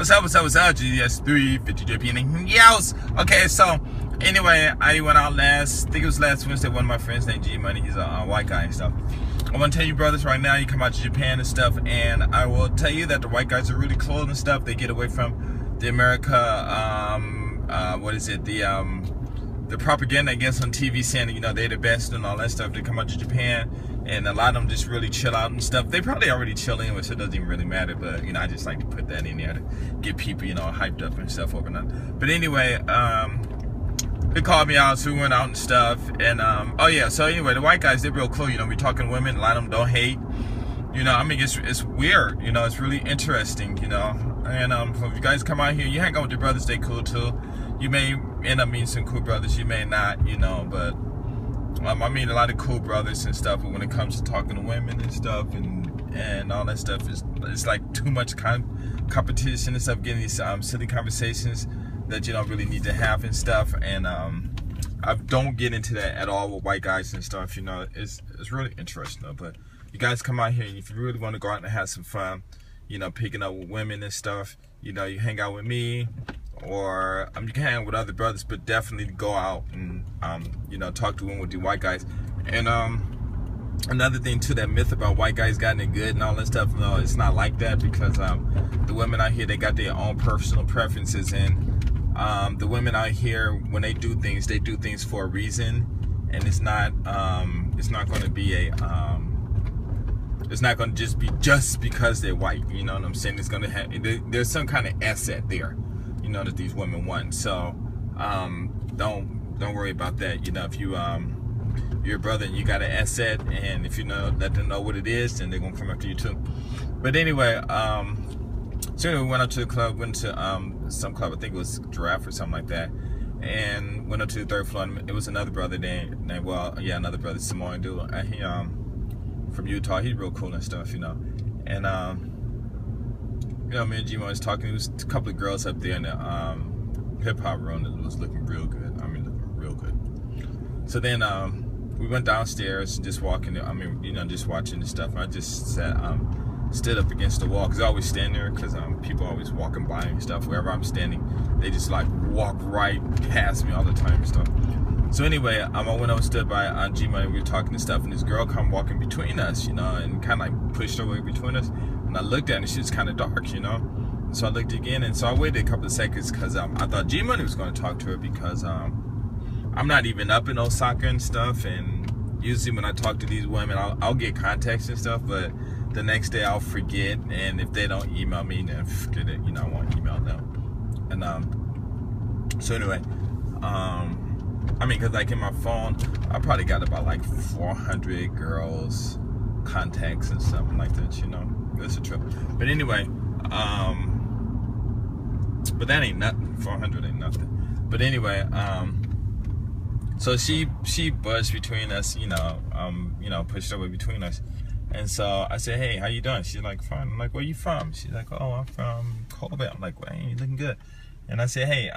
What's up? GS3, 50JP, and yells. Okay, so anyway, I went out I think it was last Wednesday. One of my friends named G Money, he's a white guy and stuff. I want to tell you, brothers, right now, you come out to Japan and stuff, and I will tell you that the white guys are really cool and stuff. They get away from the America, the propaganda against on TV saying, you know, they're the best and all that stuff. They come out to Japan, and a lot of them just really chill out and stuff. They probably already chill anyway, so it doesn't even really matter. But, you know, I just like to put that in there to get people, you know, hyped up and stuff overnight. But anyway, they called me out, so we went out and stuff. And, oh yeah, so anyway, the white guys, they're real cool. You know, we talking to women, a lot of them don't hate. You know, I mean, it's weird. You know, it's really interesting, you know. And if you guys come out here, you hang out with your brothers, they cool too. You may end up meeting some cool brothers, you may not, you know, but I mean a lot of cool brothers and stuff. But when it comes to talking to women and stuff and all that stuff, it's like too much competition and stuff, getting these silly conversations that you don't really need to have and stuff. And I don't get into that at all with white guys and stuff. You know, it's really interesting though. But you guys come out here, and if you really want to go out and have some fun, you know, picking up with women and stuff, you know, you hang out with me, or you can hang out with other brothers, but definitely go out and you know, talk to women with the white guys. And another thing too, that myth about white guys gotten it good and all that stuff, no, it's not like that, because the women out here, they got their own personal preferences, and the women out here, when they do things for a reason, and it's not going to be a it's not going to just be because they're white, you know what I'm saying? It's going to have, there's some kind of asset there, you know, that these women want. So don't worry about that. You know, if you're a brother and you got an asset, and if you know, let them know what it is, then they're gonna come after you too. But anyway, so anyway, we went up to the club, went to some club, I think it was Giraffe or something like that, and went up to the third floor, and it was another brother named another brother, Samoan dude. He from Utah. He's real cool and stuff, you know. And you know, me and G-Mo was talking. There was a couple of girls up there in the hip hop room that was looking real good. I mean, looking real good. So then we went downstairs, just walking. I mean, you know, just watching the stuff. And I just stood up against the wall, because I always stand there, because people always walking by and stuff. Wherever I'm standing, they just like walk right past me all the time and stuff. So anyway, I went over, stood by G-Money, we were talking and stuff, and this girl come walking between us, you know, and kind of like pushed her way between us. And I looked at her, and she was kind of dark, you know. So I looked again, and so I waited a couple of seconds, because I thought G-Money was going to talk to her, because I'm not even up in Osaka and stuff. And usually when I talk to these women, I'll get contacts and stuff, but the next day I'll forget. And if they don't email me, then forget it, you know, I won't email them. And so anyway, I mean, because like in my phone, I probably got about like 400 girls contacts and something like that, you know. That's a trip. But anyway, but that ain't nothing. 400 ain't nothing. But anyway, so she buzzed between us, you know, pushed her way between us. And so I said, hey, how you doing? She's like, fine. I'm like, where you from? She's like, oh, I'm from Kobe. I'm like, well, ain't you looking good? And I said, hey,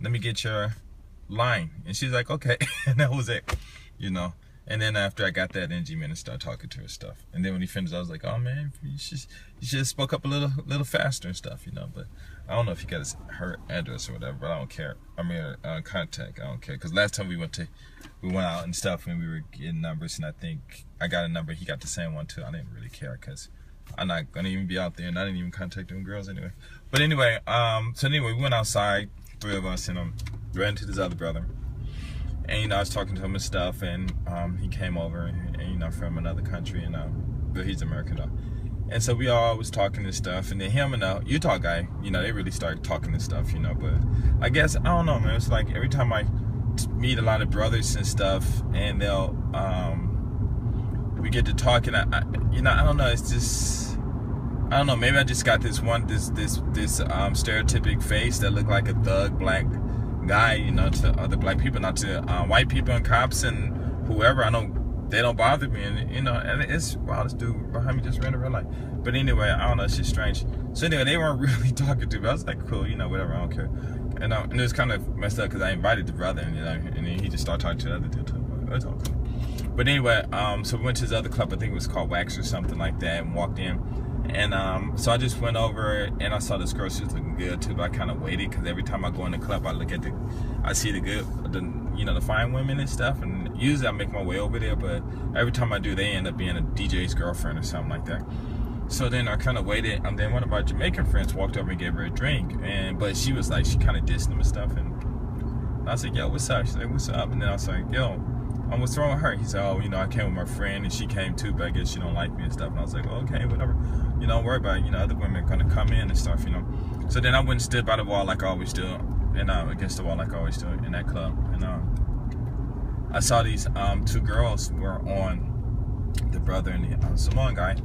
let me get your line. And she's like, okay. And that was it, you know. And then after I got that, then G-Man started talking to her stuff. And then when he finished, I was like, oh man, you should have spoke up a little faster and stuff, you know. But I don't know if he got her address or whatever, but I don't care. I mean, contact, I don't care. Because last time we went out and stuff, and we were getting numbers, and I think I got a number, he got the same one too. I didn't really care, because I'm not gonna even be out there, and I didn't even contact them girls anyway. But anyway, so anyway, we went outside, three of us, and ran into this other brother. And, you know, I was talking to him and stuff, and he came over, and, you know, from another country, and but he's American though. And so we all was talking and stuff, and then him and the Utah guy, you know, they really started talking and stuff, you know. But I guess, I don't know, man, it's like every time I meet a lot of brothers and stuff, and they'll, we get to talking, you know, I don't know, it's just, I don't know, maybe I just got this stereotypic face that looked like a thug black guy, you know, to other black people, not to white people and cops and whoever. I know they don't bother me, and you know, and it's, wow, this dude behind me just ran a red light. But anyway, I don't know, it's just strange. So anyway, they weren't really talking to me. I was like, cool, you know, whatever, I don't care. And it was kind of messed up, because I invited the brother, and you know, and then he just started talking to the other dude too. It's all cool. But anyway, so we went to this other club, I think it was called Wax or something like that, and walked in. And so I just went over and I saw this girl. She was looking good too, but I kind of waited because every time I go in the club, I see the fine women and stuff. And usually I make my way over there, but every time I do, they end up being a DJ's girlfriend or something like that. So then I kind of waited, and then one of my Jamaican friends walked over and gave her a drink, but she was like, she kind of dissed him and stuff, and I was like, yo, what's up? She's like, what's up? And then I was like, yo, what's wrong with her? He said, oh, I came with my friend, and she came too, but I guess she don't like me and stuff. And I was like, well, okay, whatever. Don't worry about it. Other women are gonna come in and stuff, So then I went and stood by the wall like I always do, and against the wall like I always do in that club, and I saw these two girls were on the brother and the Samoan guy.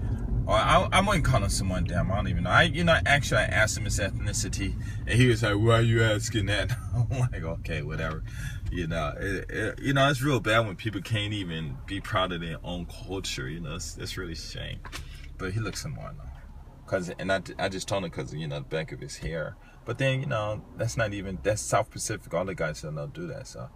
Or I wouldn't call him someone damn. I don't even know. Actually, I asked him his ethnicity, and he was like, "Why are you asking that?" I'm like, "Okay, whatever." It's real bad when people can't even be proud of their own culture. It's really a shame. But he looks Samoan though, I just told him because the back of his hair. But then that's South Pacific. All the guys don't do that, so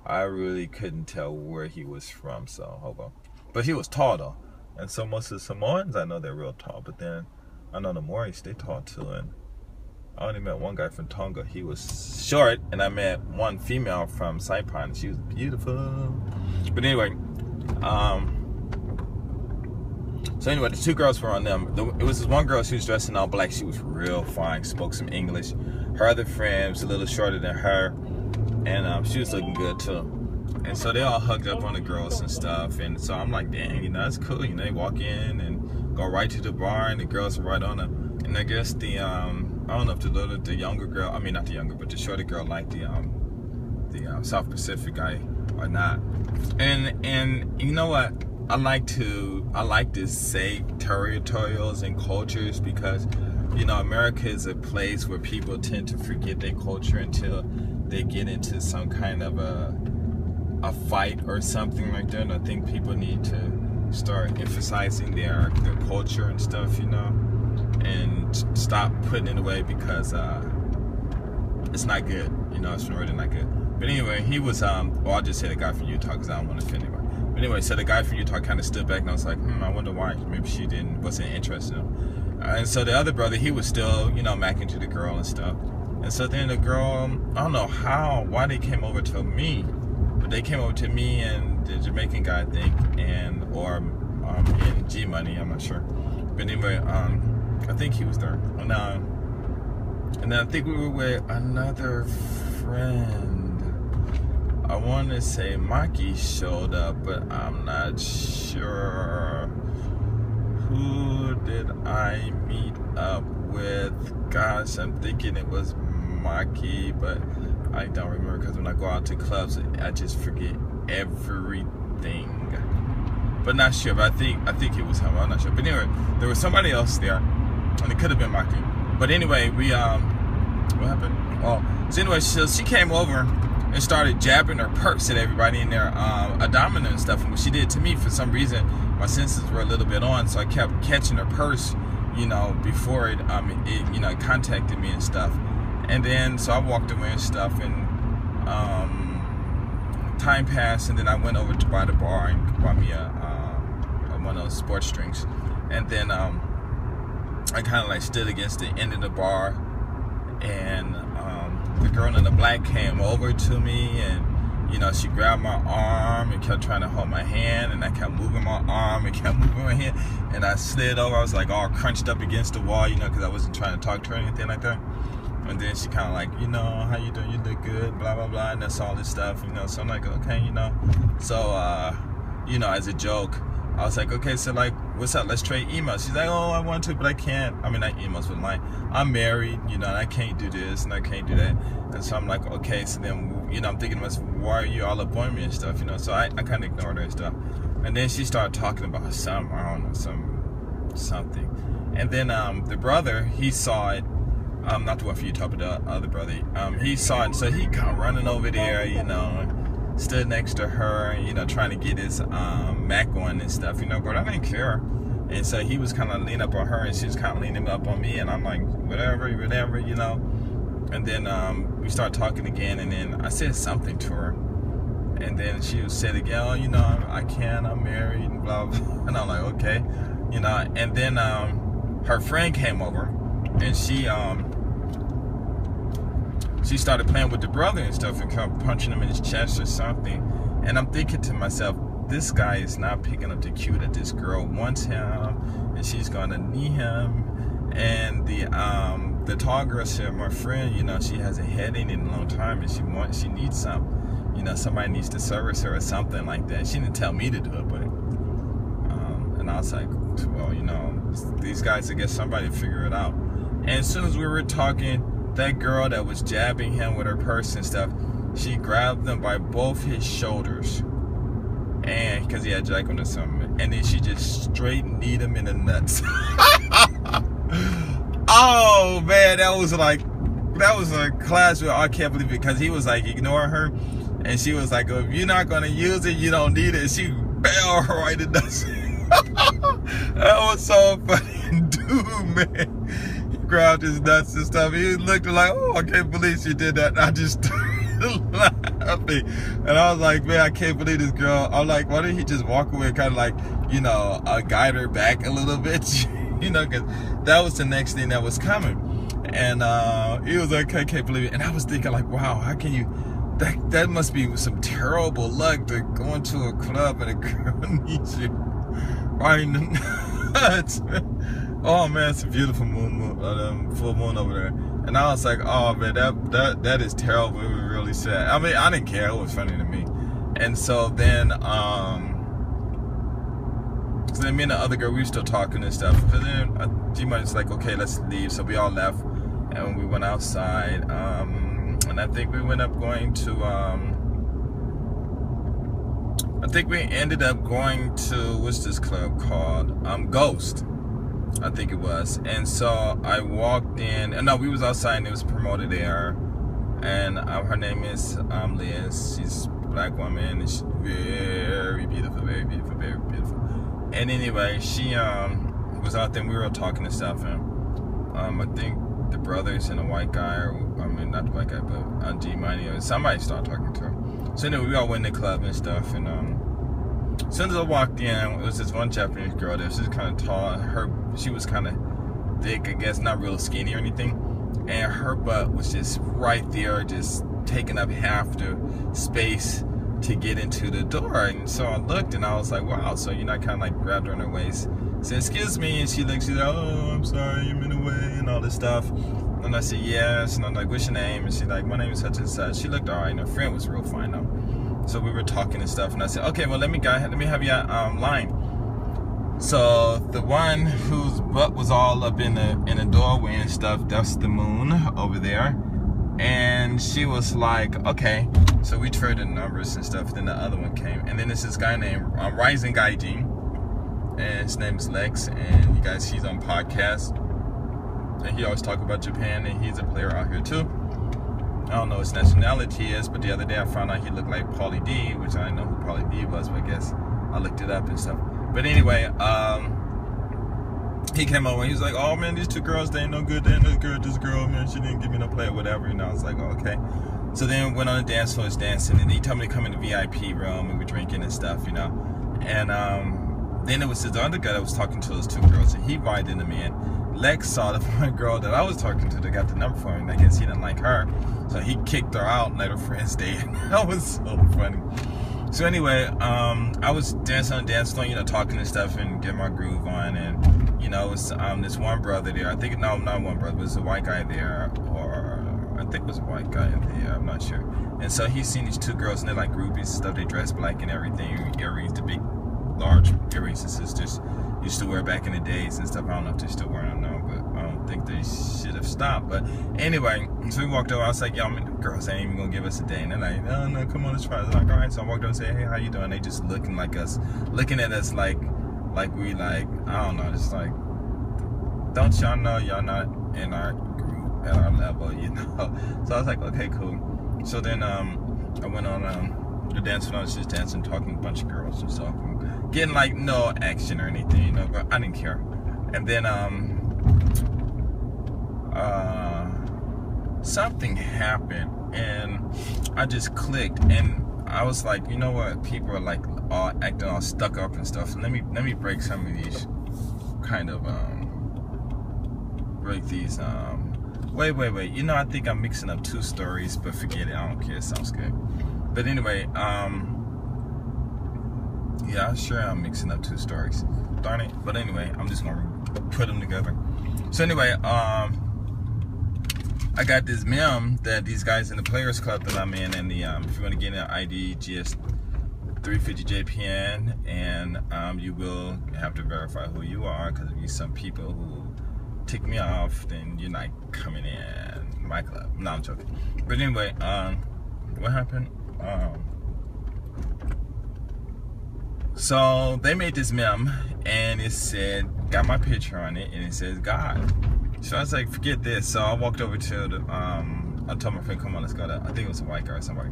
I really couldn't tell where he was from. So hold on, but he was tall though. And so most of the Samoans, I know they're real tall, but then I know the Maoris, they tall too. And I only met one guy from Tonga. He was short, and I met one female from Saipan, and she was beautiful. But anyway, the two girls were on them. It was this one girl, she was dressed in all black. She was real fine, spoke some English. Her other friend was a little shorter than her, and she was looking good too. And so they all hugged up on the girls and stuff, and so I'm like, dang, that's cool. They walk in and go right to the bar, and the girls are right on them. And I guess I don't know if the younger girl, not the younger, but the shorter girl liked the South Pacific guy or not. And you know what? I like to say territorials and cultures because America is a place where people tend to forget their culture until they get into some kind of a fight or something like that. And I think people need to start emphasizing their culture and stuff, and stop putting it away because it's not good. It's really not good. But anyway, he was I'll just say the guy from Utah because I don't want to offend anybody. But anyway, so the guy from Utah kind of stood back, and I was like, I wonder why. Maybe she wasn't interested in him. And so the other brother, he was still macking to the girl and stuff. And so then the girl, I don't know why they came over to me. But they came over to me and the Jamaican guy, I think, or in G Money, I'm not sure. But anyway, I think he was there. And then I think we were with another friend. I want to say Maki showed up, but I'm not sure. Who did I meet up with? Gosh, I'm thinking it was Maki, but I don't remember because when I go out to clubs, I just forget everything. But not sure. But I think it was him. I'm not sure. But anyway, there was somebody else there, and it could have been Maki. But anyway, what happened? Oh, so anyway, so she came over and started jabbing her purse at everybody in there, a domino and stuff. And what she did to me, for some reason, my senses were a little bit on, so I kept catching her purse, before it contacted me and stuff. And then, so I walked away and stuff, and time passed, and then I went over to by the bar and bought me one of those sports drinks. And then I kind of stood against the end of the bar, and the girl in the black came over to me, and she grabbed my arm and kept trying to hold my hand, and I kept moving my arm and kept moving my hand, and I slid over. I was like all crunched up against the wall, because I wasn't trying to talk to her or anything like that. And then she kind of like, how you doing? You look good, blah, blah, blah. And that's all this stuff, So I'm like, okay, So, as a joke, I was like, okay, so what's up? Let's trade emails. She's like, oh, I want to, but I can't. Not emails, but I'm married, and I can't do this and I can't do that. And so I'm like, okay, so then, I'm thinking to myself, why are you all up on me and stuff, So I kind of ignored her and stuff. And then she started talking about something. And then the brother, he saw it. Not the one for Utah, but the other brother. He saw it, so he come running over there, stood next to her, trying to get his Mac on and stuff, but I didn't care. And so he was kind of leaning up on her, and she was kind of leaning up on me, and I'm like, whatever. And then we started talking again, and then I said something to her, and then she said again, oh, I can't, I'm married, and blah, blah. And I'm like, okay, and then her friend came over, and she started playing with the brother and stuff, and kind of punching him in his chest or something. And I'm thinking to myself, this guy is not picking up the cue that this girl wants him, and she's gonna need him. And the tall girl said, my friend, you know, she hasn't had any in a long time, and she needs some. You know, somebody needs to service her or something like that. She didn't tell me to do it, but and I was like, well, you know, these guys, I guess somebody will figure it out. And as soon as we were talking, that girl that was jabbing him with her purse and stuff, she grabbed him by both his shoulders, and because he had Jack on or something, and then she just straight kneed him in the nuts. Oh man, that was a class where I can't believe it, because he was like ignoring her, and she was like, if you're not gonna use it, you don't need it. And she bailed her right in the nuts. That was so funny. Dude, man, he grabbed his nuts and stuff. He looked like, oh, I can't believe she did that. And I just started laughing, and I was like, man, I can't believe this girl. I'm like, why didn't he just walk away, kind of like, you know, guide her back a little bit? You know, because that was the next thing that was coming. And he was like, I can't believe it. And I was thinking, like, wow, how can you, that must be some terrible luck to go into a club and a girl needs you right in the nuts. Oh man, it's a beautiful full moon over there. And I was like, oh man, that is terrible. It was really sad. I mean, I didn't care. It was funny to me. And so then me and the other girl, we were still talking and stuff. But then G-Money was like, okay, let's leave. So we all left, and we went outside. And I think we went up going to, I think we ended up going to, what's this club called? Ghost, I think it was. And so I walked in, and no, we was outside, and it was promoted there. And her name is Liz. She's a black woman, and she's very beautiful, very beautiful, very beautiful. And anyway, she was out there, and we were all talking and stuff, and I think the brothers and a white guy, or I mean not the white guy, but G-Money, or somebody started talking to her. So anyway, we all went in the club and stuff, and as soon as I walked in, it was this one Japanese girl there. She was kind of tall. She was kind of thick, I guess, not real skinny or anything, and her butt was just right there, just taking up half the space to get into the door. And so I looked, and I was like, wow. So, you know, I kind of like grabbed her in her waist, said, excuse me, and she looked, she's like, oh, I'm sorry, I'm in the way, and all this stuff. And I said, yes. And I'm like, what's your name? And she's like, my name is such and such. She looked all right, and her friend was real fine though. So we were talking and stuff, and I said, okay, well, let me have your line. So the one whose butt was all up in the doorway and stuff, that's the moon over there. And she was like, okay. So we traded numbers and stuff. Then the other one came, and then there's this guy named Rising Gaijin, and his name is Lex. And you guys, he's on podcast, and he always talk about Japan, and he's a player out here too. I don't know what his nationality is, but the other day I found out he looked like Pauly D, which I didn't know who Pauly D was, but I guess I looked it up and stuff. But anyway, he came over and he was like, oh man, these two girls, they ain't no good. They ain't no good. This girl, man, she didn't give me no play or whatever. And I was like, oh, okay. So then we went on the dance floor, dancing, and he told me to come in the VIP room, and we were drinking and stuff, you know. And then it was this other guy that was talking to those two girls, and he invited them in. Lex saw the one girl that I was talking to that got the number for him, and I guess he didn't like her. So he kicked her out and let her friends stay. That was so funny. So anyway, I was dancing on the dance floor, you know, talking and stuff and getting my groove on. And, you know, it was this one brother there. I think, no, not one brother, it was a white guy there. Or I think it was a white guy there, I'm not sure. And so he's seen these two girls, and they're like groupies and stuff. They dress black and everything. Earrings, the big, large earrings and sisters used to wear back in the days and stuff. I don't know if they're still wearing them now, but I don't think they should have stopped. But anyway, so we walked over. I was like, yo, the girls ain't even gonna give us a day. And they're like, no, no, come on, let's try it. Like, all right. So I walked over and said, hey, how you doing? They just looking at us like we like, I don't know, just like, don't y'all know y'all not in our group at our level, you know? So I was like, okay, cool. So then I went on the dance floor. I was just dancing, talking to a bunch of girls and stuff, getting like no action or anything, you know, but I didn't care. And then something happened, and I just clicked, and I was like, you know what, people are like all acting all stuck up and stuff. Let me break some of these kind of break these. Wait. You know, I think I'm mixing up 2 stories, but forget it. I don't care. It sounds good. But anyway, yeah, sure I'm mixing up 2 stories. Darn it. But anyway, I'm just gonna put them together. So anyway, I got this meme that these guys in the Players Club that I'm in, and the if you want to get an ID GS 350 JPN, and you will have to verify who you are, because if you some people who tick me off, then you're not coming in my club. No, I'm joking. But anyway, what happened? So they made this meme, and it said, got my picture on it, and it says God. So I was like, forget this. So I walked over to the I told my friend, come on, let's go to, I think it was a white guy or somebody.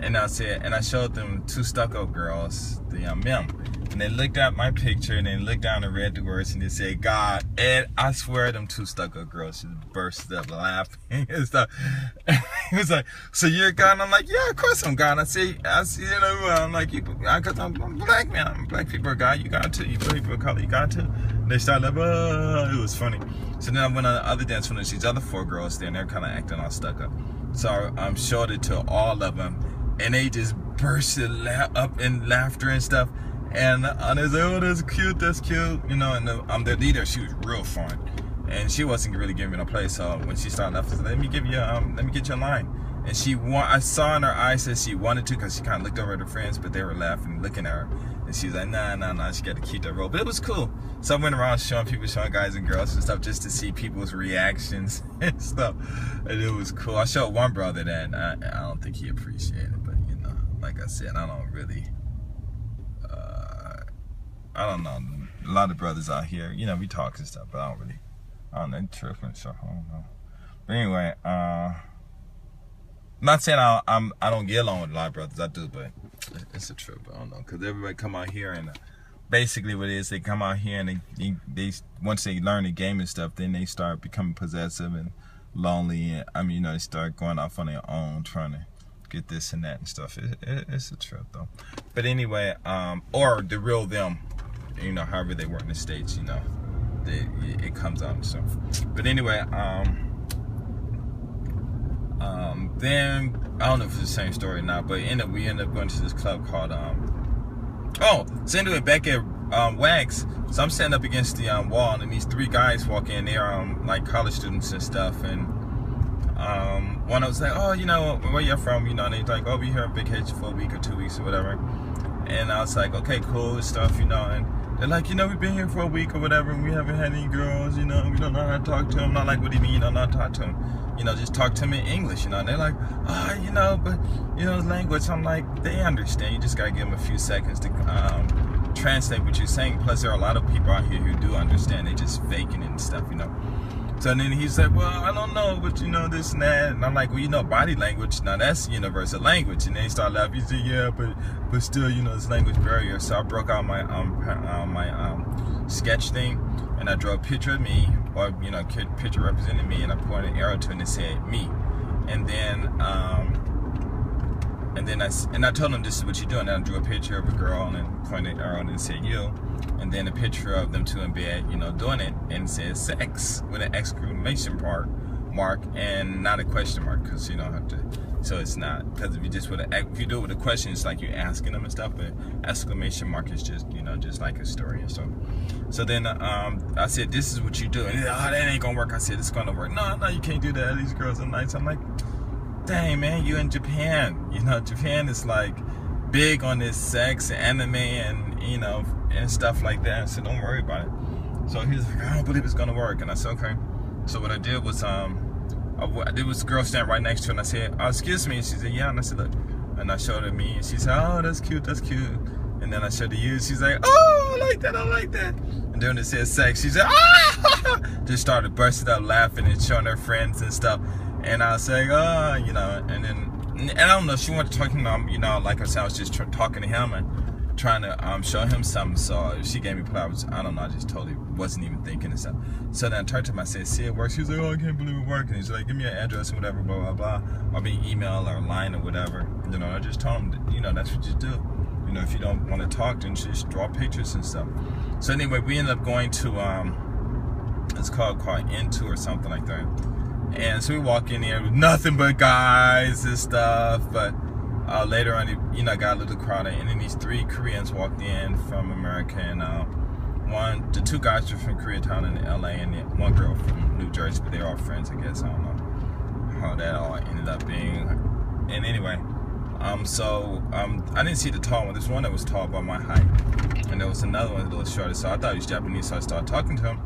And I said, and I showed them 2 stuck-up girls the meme, and they looked at my picture, and they looked down and read the words, and they said God. And I swear, them 2 stuck-up girls just burst up laughing and stuff. He was like, so you're God? And I'm like, yeah, of course I'm God. I see, you know, I'm like, because I'm black, man. Black people are God. You God too. You people of color, you God too. And they started like, oh, it was funny. So then I went on the other dance floor, and these other 4 girls there, and they're kind of acting all stuck up. So I showed it to all of them. And they just bursted up in laughter and stuff. And they said, oh, that's cute, you know. And their leader, she was real fun, and she wasn't really giving me no play. So when she started laughing, I said, let me get your line. And I saw in her eyes that she wanted to, because she kind of looked over at her friends, but they were laughing, looking at her. And she's like, nah, she got to keep that role. But it was cool. So I went around showing guys and girls and stuff, just to see people's reactions and stuff. And it was cool. I showed one brother that I don't think he appreciated it, but you know, like I said, I don't really, I don't know. A lot of brothers out here, you know, we talk and stuff, but I don't know, tripping stuff, I don't know. But anyway, I'm not saying I don't get along with a lot of brothers, I do, but it's a trip, I don't know, because everybody come out here, and basically what it is, they come out here, and they once they learn the game and stuff, then they start becoming possessive and lonely, and I mean, you know, they start going off on their own, trying to get this and that and stuff. It's a trip though. But anyway, or the real them, you know, however they work in the States, you know, it comes out and stuff. But anyway, then I don't know if it's the same story or not, but we ended up going to this club called so anyway, back at Wax, so I'm standing up against the wall, and these 3 guys walk in. They're like college students and stuff, and one was like, oh, you know, where you from, you know, and they're like, oh, we here on vacation for a week or 2 weeks or whatever. And I was like, okay, cool stuff, you know. And they're like, you know, we've been here for a week or whatever, and we haven't had any girls, you know, we don't know how to talk to them. Not like, what do you mean you don't know how to talk to them? You know, just talk to them in English, you know. And they're like, you know, but, you know, language. I'm like, they understand. You just got to give them a few seconds to translate what you're saying. Plus, there are a lot of people out here who do understand. They just faking it and stuff, you know. So then he's like, well, I don't know, but you know, this and that. And I'm like, well, you know, body language, now that's universal language. And then he started laughing. He said, yeah, but still, you know, it's language barrier. So I broke out my sketch thing, and I drew a picture of me, or, you know, picture representing me, and I pointed an arrow to it, and it said me. And then I told him, this is what you're doing. And I drew a picture of a girl, and then pointed an arrow, and it said you. And then a picture of them 2 in bed, you know, doing it, and it says sex with an exclamation mark and not a question mark, because you don't have to. So it's not, because if you do it with a question, it's like you're asking them and stuff. But exclamation mark is just, you know, just like a story and stuff. So then I said, this is what you do, and that ain't gonna work. I said, it's gonna work. No, you can't do that. These girls are nice. I'm like, dang, man, you in Japan. You know, Japan is like big on this sex and anime and, you know, and stuff like that. So don't worry about it. So he was like, I don't believe it's gonna work. And I said, okay. So what I did was a girl stand right next to her, and I said, oh, excuse me. And she said, yeah. And I said, look. And I showed her me, and she said, oh, that's cute. And then I showed her you. She's like, oh, I like that. And then it said sex, she said, ah! Just started bursting up laughing and showing her friends and stuff. And I was saying, oh, you know, and I don't know, she wanted to talk to him, you know, like I said, I was just talking to him and trying to show him something. So she gave me flowers. I don't know, I just totally wasn't even thinking and stuff. So then I turned to him, I said, see, it works. She was like, oh, I can't believe it worked. And he's like, give me your address or whatever, blah, blah, blah. Or me email or line or whatever. You know, I just told him, that, you know, that's what you do. You know, if you don't want to talk, then just draw pictures and stuff. So anyway, we ended up going to It's called Into or something like that. And so we walk in there with nothing but guys and stuff. But later on, it got a little crowded. And then these 3 Koreans walked in from America. And the 2 guys were from Koreatown in LA, and the 1 girl from New Jersey. But they're all friends, I guess. I don't know how that all ended up being. And anyway, I didn't see the tall one. There's one that was tall by my height, and there was another one a little shorter. So I thought he was Japanese, so I started talking to him.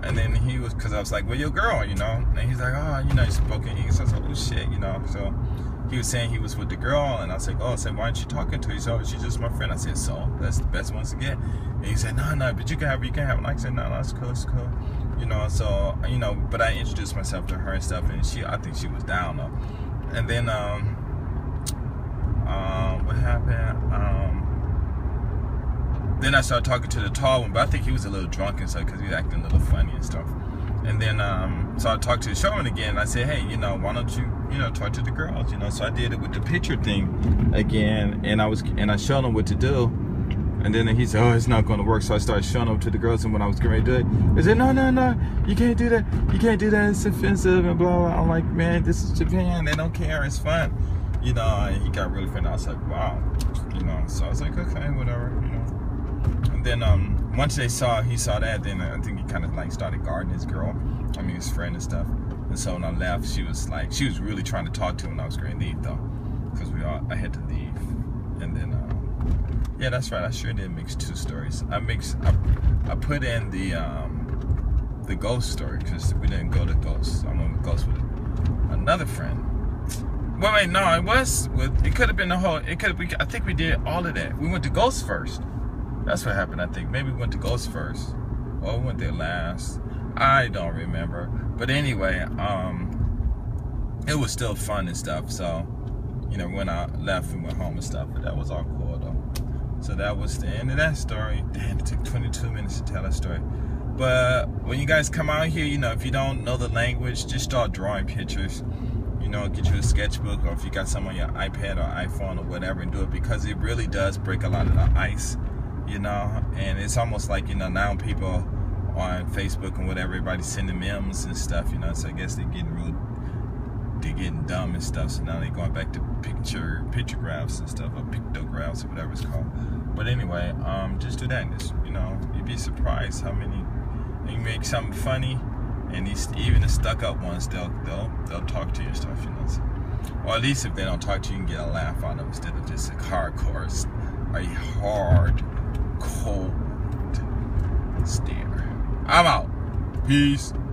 And then he was, because I was like, well, your girl, And he's like, oh, he spoke in English. So I was like, oh, shit, So he was saying he was with the girl, and I was like, oh, I said, why aren't you talking to her? He said, oh, she's just my friend. I said, so that's the best ones to get. And he said, no, but you can have her. And I said, no, it's cool, it's cool. So, but I introduced myself to her and stuff, and I think she was down, though. And then, what happened? Then I started talking to the tall one, but I think he was a little drunk and stuff because he was acting a little funny and stuff. And then, so I talked to the showman again. And I said, hey, why don't you, talk to the girls, So I did it with the picture thing again, and I showed him what to do. And then he said, oh, it's not going to work. So I started showing them to the girls, and when I was getting ready to do it, they said, no, you can't do that. You can't do that. It's offensive and blah, blah. I'm like, man, this is Japan. They don't care. It's fun. And he got really friendly. I was like, wow. So I was like, okay, whatever, And then once he saw that, then I think he kind of started guarding his girl. His friend and stuff. And so when I left, she was really trying to talk to him when I was going to leave, though. Because I had to leave. And then, yeah, that's right. I sure did mix 2 stories. I put in the ghost story because we didn't go to ghosts. I'm going to ghost with another friend. Well, wait, no, it could have been I think we did all of that. We went to ghosts first. That's what happened, I think. Maybe we went to ghosts first. Or we went there last. I don't remember. But anyway, it was still fun and stuff. So, when I left, we went home and stuff. But that was all cool, though. So that was the end of that story. Damn, it took 22 minutes to tell that story. But when you guys come out here, if you don't know the language, just start drawing pictures. Get you a sketchbook, or if you got some on your iPad or iPhone or whatever, and do it, because it really does break a lot of the ice, and it's almost like, now people on Facebook and whatever, everybody's sending memes and stuff, so I guess they're getting dumb and stuff, so now they're going back to pictographs and stuff, or pictographs or whatever it's called. But anyway, just do that, and just, you'd be surprised how many, you make something funny, and even the stuck-up ones, they'll talk to you and stuff, So, or at least if they don't talk to you, you can get a laugh out of them instead of just a hardcore, a hard, cold stare. I'm out. Peace.